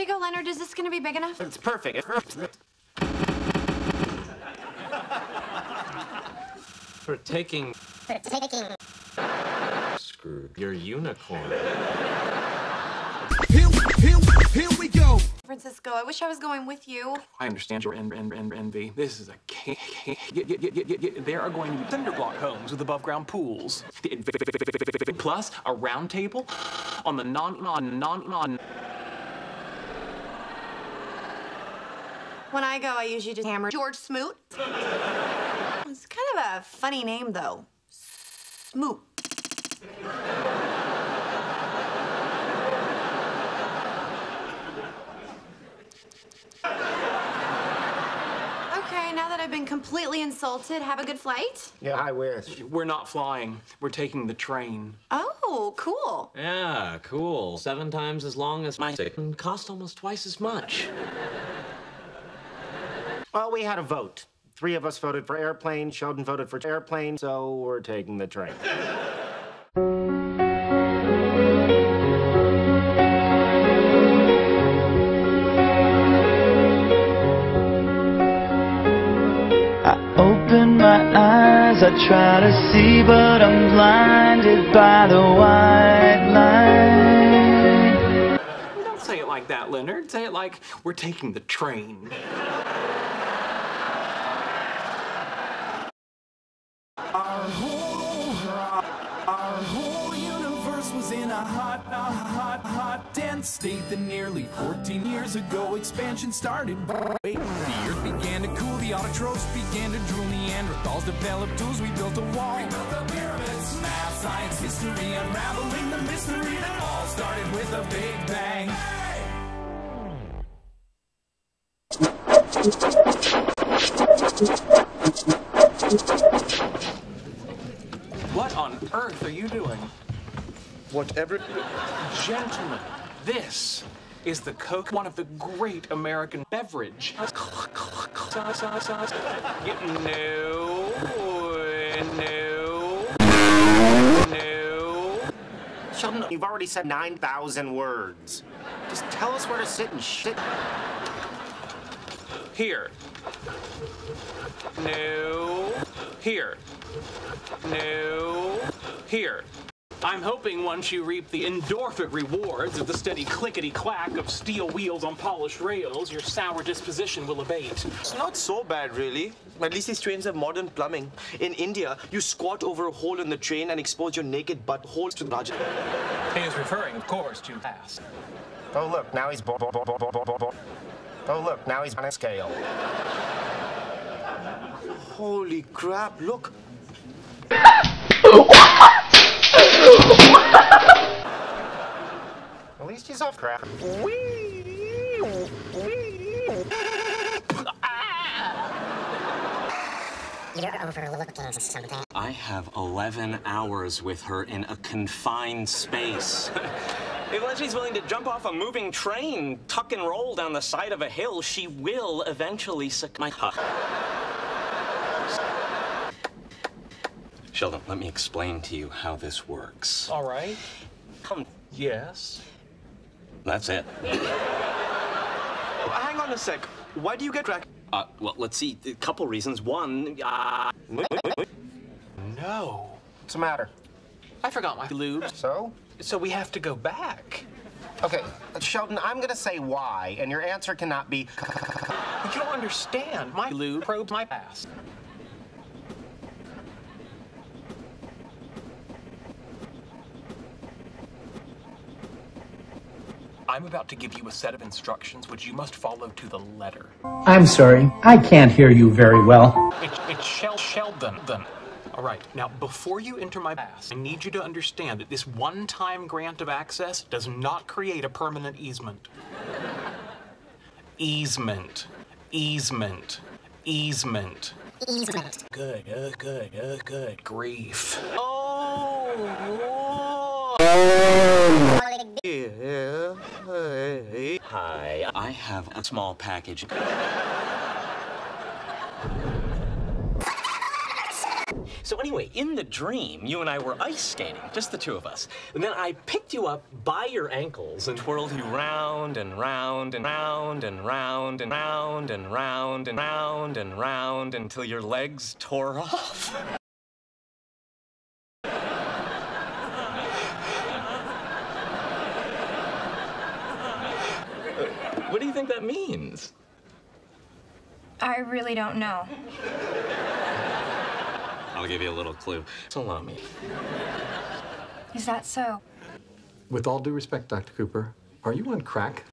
Here you go, Leonard. Is this gonna be big enough? It's perfect. It's perfect. For taking... Screwed. Your unicorn. Here we go. Francisco, I wish I was going with you. I understand your envy. This is a there are going to be cinder block homes with above-ground pools. Plus a round table on the non. When I go, I usually just hammer George Smoot. It's kind of a funny name, though. Smoot. Okay, now that I've been completely insulted, have a good flight? Yeah, I wish. We're not flying. We're taking the train. Oh, cool. Yeah, cool. 7 times as long as my ticket and cost almost twice as much. Well, we had a vote. 3 of us voted for airplane, Sheldon voted for airplane, so we're taking the train. Open my eyes, I try to see, but I'm blinded by the white line. Don't say it like that, Leonard. Say it like we're taking the train. Our whole universe was in a hot, dense state that nearly 14 years ago expansion started. The earth began to cool, the autotrophs began to drool, Neanderthals developed tools, we built a wall. We built the pyramids, math, science, history, unraveling the mystery that all started with a big bang. What on earth are you doing? Whatever. Gentlemen, this is the Coke, one of the great American beverage. No. Sheldon, you've already said 9,000 words. Just tell us where to sit and shit. Here. No. Here. No. Here. I'm hoping once you reap the endorphic rewards of the steady clickety-clack of steel wheels on polished rails, your sour disposition will abate. It's not so bad, really. At least these trains have modern plumbing. In India, you squat over a hole in the train and expose your naked butt holes to the Raja. He is referring, of course, to ass. Oh, look, now he's Oh, look, now he's on a scale. Holy crap, look. At least he's off crap. You're overlooking something. I have 11 hours with her in a confined space. If she's willing to jump off a moving train, tuck and roll down the side of a hill, she will eventually suck my cock. Sheldon, let me explain to you how this works. All right. Come. Yes. That's it. Hang on a sec. Why do you get dragged? Well, let's see. A couple reasons. One, No. What's the matter? I forgot my lube. So? So we have to go back. Okay, Sheldon, I'm gonna say why, and your answer cannot be. But you don't understand. My lube probed my past. I'm about to give you a set of instructions which you must follow to the letter. I'm sorry, I can't hear you very well. It's Sheldon. All right, now before you enter my pass, I need you to understand that this one-time grant of access does not create a permanent easement. Easement. Good. Grief. hi, I have a small package. So anyway, in the dream, you and I were ice skating, just the two of us. And then I picked you up by your ankles and twirled you round and round and round and round and round and round and round and round until your legs tore off. What do you think that means? I really don't know. I'll give you a little clue. Salami. Is that so? With all due respect, Dr. Cooper, are you on crack?